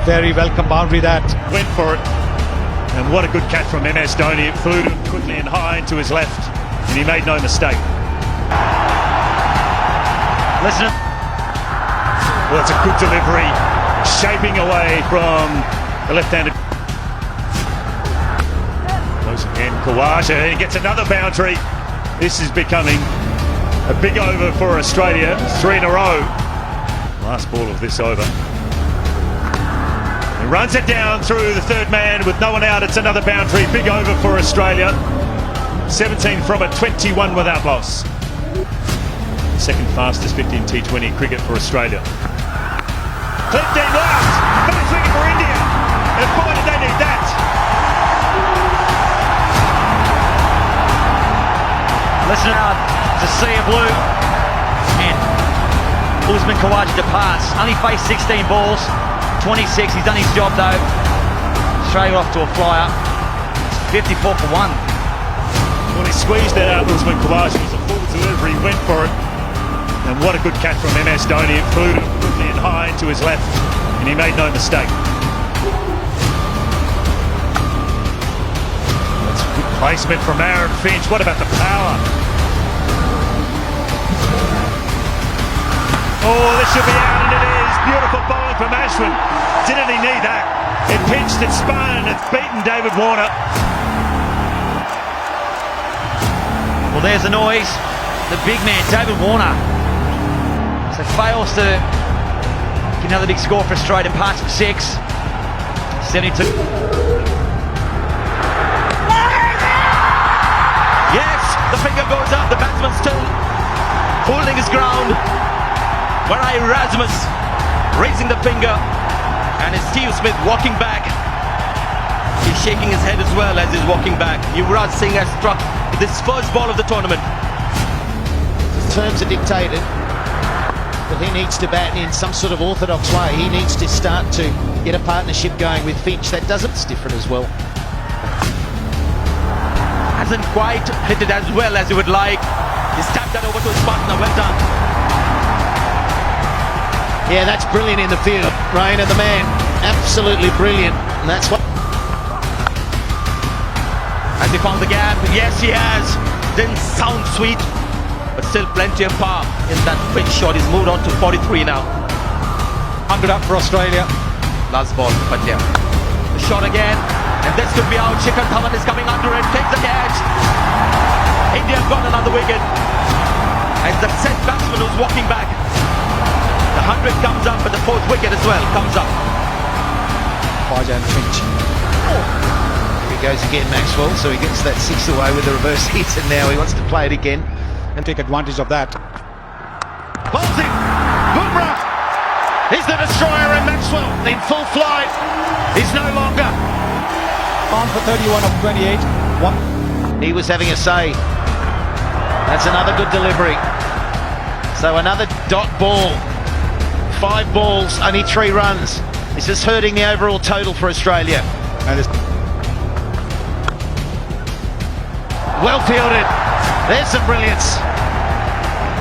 Very welcome boundary that. Went for it. And what a good catch from MS Dhoni. It flew to him quickly and high into his left. And he made no mistake. Listen. Well, that's a good delivery. Shaping away from the left-handed. Goes again, Kawasha. He gets another boundary. This is becoming a big over for Australia. 3 in a row. Last ball of this over. He runs it down through the third man with no one out. It's another boundary. Big over for Australia. 17 from it, 21 without loss. Second fastest 15 T20 cricket for Australia. Clipped in left. First wicket for India. And boy, did they need that. Listen out to sea of blue. And Usman Khawaja to pass. Only faced 16 balls. 26. He's done his job though. Australia off to a flyer. It's 54 for 1. Well, he squeezed that out. Usman Khawaja. It was a full delivery. Went for it. And what a good catch from MS Dhoni. It flew quickly and high to his left. And he made no mistake. That's a good placement from Aaron Finch. What about the power? Oh, this should be out, and it is. Beautiful bowling from Ashwin. Didn't he need that? It pitched, it spun, and it's beaten David Warner. Well, there's the noise. The big man, David Warner. So fails to get another big score for Australia. Parts of 6. 72. Yes, the finger goes up. The batsman still holding his ground. Marai Erasmus raising the finger, and it's Steve Smith walking back. He's shaking his head as well as he's walking back. Yuvraj Singh has struck this first ball of the tournament. The terms are dictated, but he needs to bat in some sort of orthodox way. He needs to start to get a partnership going with Finch. That doesn't. It's different as well. Hasn't quite hit it as well as he would like. He's tapped that over to his partner. Well done. Yeah, that's brilliant in the field. Raina, the man, absolutely brilliant. And that's what. Has he found the gap? Yes, he has. Didn't sound sweet, but still plenty of power in that quick shot. He's moved on to 43 now. 100 up for Australia. Last ball, but yeah. The shot again, and this could be out. Shikhar Dhawan is coming under it, takes the catch. India have got another wicket. And the set batsman who's walking back. The 100 comes up, but the 4th wicket as well comes up. Khawaja and Finch. Here he goes again, Maxwell. So he gets that 6 away with the reverse hit, and now he wants to play it again And take advantage of that. Bowls him. Bumrah is the destroyer, and Maxwell in full flight is no longer. On for 31 of 28. He was having a say. That's another good delivery. So another dot ball. 5 balls, only 3 runs. This is hurting the overall total for Australia. And it's well fielded. There's some brilliance.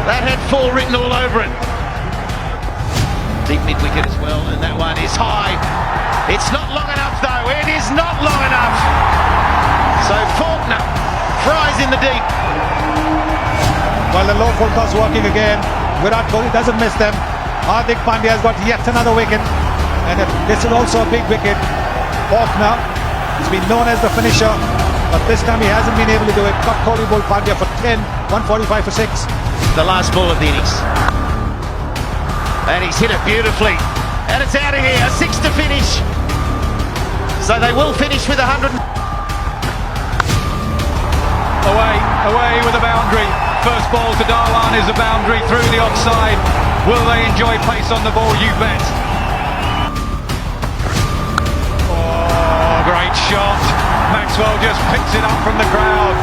That had 4 written all over it. Deep mid wicket as well, and that one is high. It's not long enough though. It is not long enough. So Faulkner fries in the deep. Well, the low full toss working again. Virat Kohli doesn't miss them. Hardik Pandya has got yet another wicket, and this is also a big wicket. Faulkner has been known as the finisher, but this time he hasn't been able to do it. Got Kohli bowled Pandya for 10, 145 for 6. The last ball of the innings, and he's hit it beautifully, and it's out of here. A 6 to finish, so they will finish with 100. Away with a boundary. First ball to Dhawan is a boundary through the offside. Will they enjoy pace on the ball? You bet. Oh, great shot. Maxwell just picks it up from the crowd.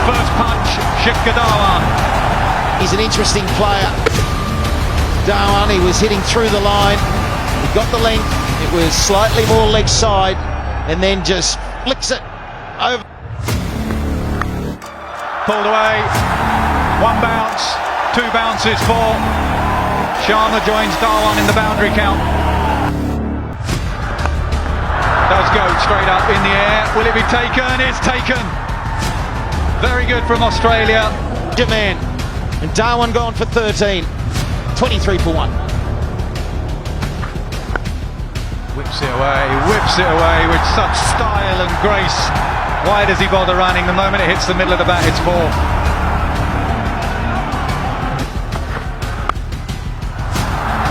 First punch, Shikhar Dhawan. He's an interesting player. Dhawan, he was hitting through the line. He got the length. It was slightly more leg side, and then just flicks it over. Pulled away. 1 bounce. 2 bounces for Sharma joins Dhawan in the boundary count. Does go straight up in the air. Will it be taken? It's taken. Very good from Australia. Man. And Darwin going for 13. 23 for 1. Whips it away with such style and grace. Why does he bother running? The moment it hits the middle of the bat, it's 4.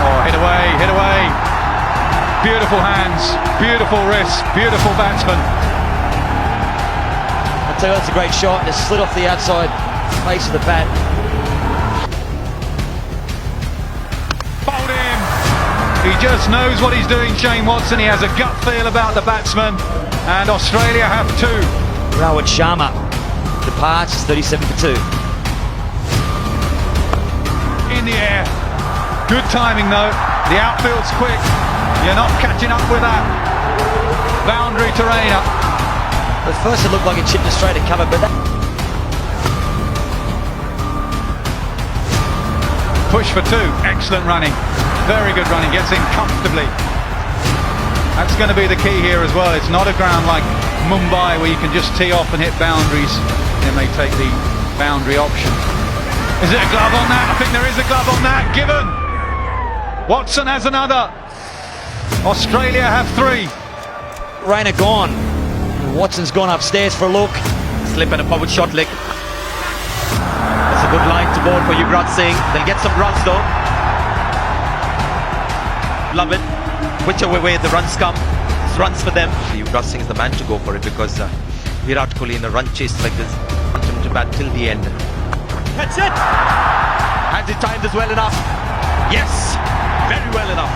Oh, hit away. Beautiful hands, beautiful wrists, beautiful batsman. I tell you, that's a great shot. It slid off the outside face of the bat. Bowled him. He just knows what he's doing, Shane Watson. He has a gut feel about the batsman, and Australia have 2. Rawat Sharma departs 37 for 2. In the air. Good timing though. The outfield's quick. You're not catching up with that. Boundary terrain up. At first it looked like it chipped it straight to cover, but that... Push for 2. Excellent running. Very good running. Gets in comfortably. That's going to be the key here as well. It's not a ground like Mumbai where you can just tee off and hit boundaries. They may take the boundary option. Is it a glove on that? I think there is a glove on that. Given. Watson has another. Australia have 3. Rainer gone. Watson's gone upstairs for a look. Slip and a forward shot leg. That's a good line to board for Yuvraj Singh. They'll get some runs though. Love it. Whichever way the runs come, it's runs for them. Yuvraj Singh is the man to go for it because Virat Kohli in a run chase like this, want him to bat till the end. That's it! Has he timed this well enough? Yes! Very well enough.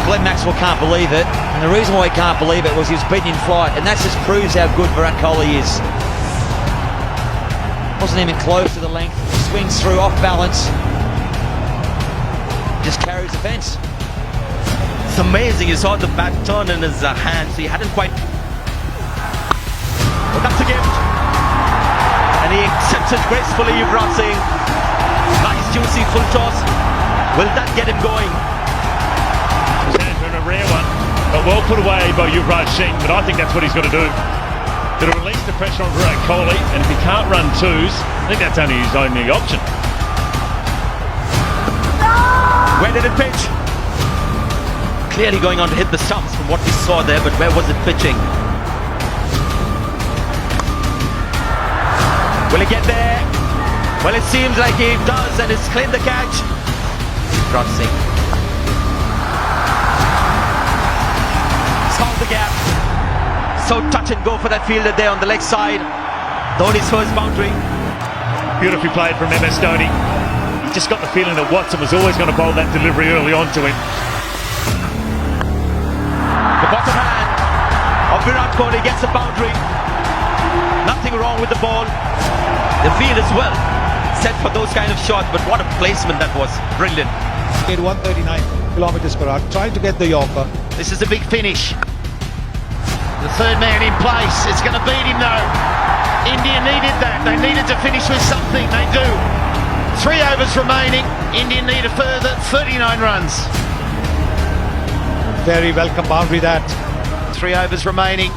Glenn Maxwell can't believe it, and the reason why he can't believe it was he was beaten in flight, and that just proves how good Virat Kohli is. Wasn't even close to the length, swings through off balance, just carries the fence. It's amazing, you saw the bat turn in his hand, so he hadn't quite... But that's a gift! And he accepts it gracefully, Yuvraj Singh. Nice juicy full toss. Will that get him going? A rare one, but well put away by Yuvraj Singh, but I think that's what he's got to do. To release the pressure on Virat Kohli, and if he can't run 2s, I think that's only his only option. Where did it pitch? Clearly going on to hit the stumps from what we saw there, but where was it pitching? Will he get there? Well, it seems like he does, and it's claimed the catch. Yuvraj Singh. Solve the gap. So touch and go for that fielder there on the leg side. Dhoni's first boundary. Beautifully played from MS Dhoni. He just got the feeling that Watson was always going to bowl that delivery early on to him. The bottom hand of Virat Kohli gets a boundary. Nothing wrong with the ball. The field is well set for those kind of shots, but what a placement that was. Brilliant. At 139 kilometers per hour, trying to get the Yorker. This is a big finish. The third man in place. It's going to beat him though. India needed that. They needed to finish with something. They do. 3 overs remaining. India need a further 39 runs. Very welcome boundary that. 3 overs remaining.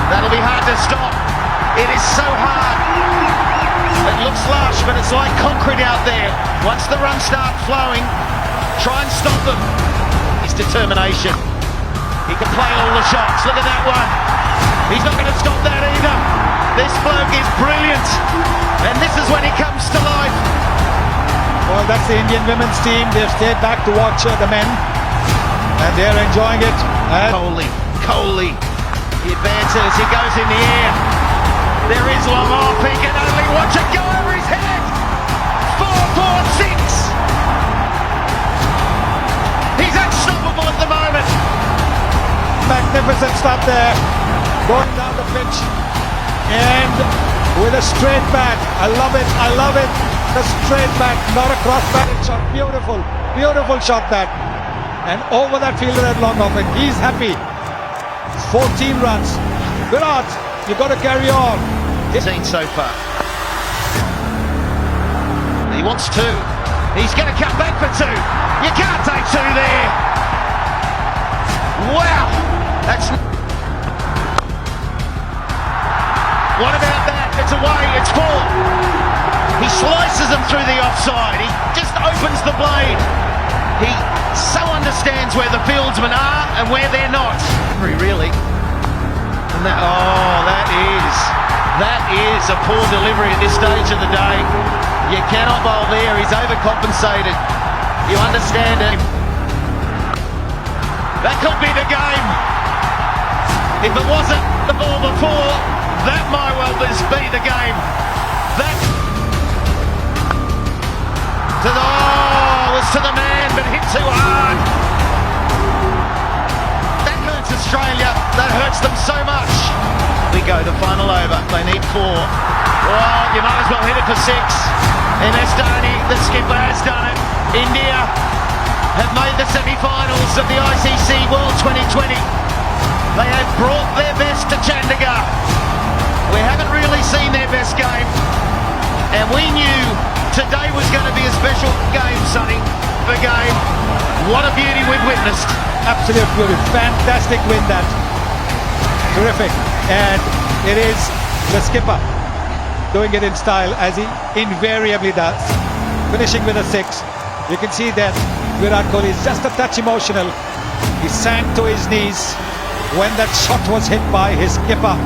That'll be hard to stop. It is so hard. It looks lush, but it's like concrete out there. Once the runs start flowing, try and stop them. His determination. He can play all the shots. Look at that one. He's not going to stop that either. This bloke is brilliant. And this is when he comes to life. Well, that's the Indian women's team. They've stayed back to watch the men. And they're enjoying it. Kohli. He advances. He goes in the air. There is long off. He can only watch it go over his head. 4-4-6. He's unstoppable at the moment. Magnificent stop there. Going down the pitch. And with a straight bat. I love it. I love it. The straight bat, not a cross-batted shot. Beautiful. Beautiful shot that. And over that fielder at long off. And he's happy. 14 runs. Virat, you've got to carry on. Seen so far. He wants 2. He's going to come back for two. You can't take two there. Wow. That's... What about that? It's away. It's four. He slices them through the offside. He just opens the blade. He so understands where the fieldsmen are and where they're not. Really. And that is a poor delivery at this stage of the day. You cannot bowl there. He's overcompensated. You understand it. That could be the game. If it wasn't the ball before, that might well be the game. That was to the man, but hit too hard. That hurts Australia. That hurts them so much. We go to final over. They need four. Well, you might as well hit it for six. MS Dhoni, the skipper, has done it. India have made the semi-finals of the ICC World 2020. They have brought their best to Chandigarh. We haven't really seen their best game, and we knew today was going to be a special game, Sonny. The game. What a beauty we've witnessed. Absolute beauty. Fantastic win that. Terrific. And it is the skipper doing it in style as he invariably does. Finishing with a six. You can see that Virat Kohli is just a touch emotional. He sank to his knees when that shot was hit by his skipper.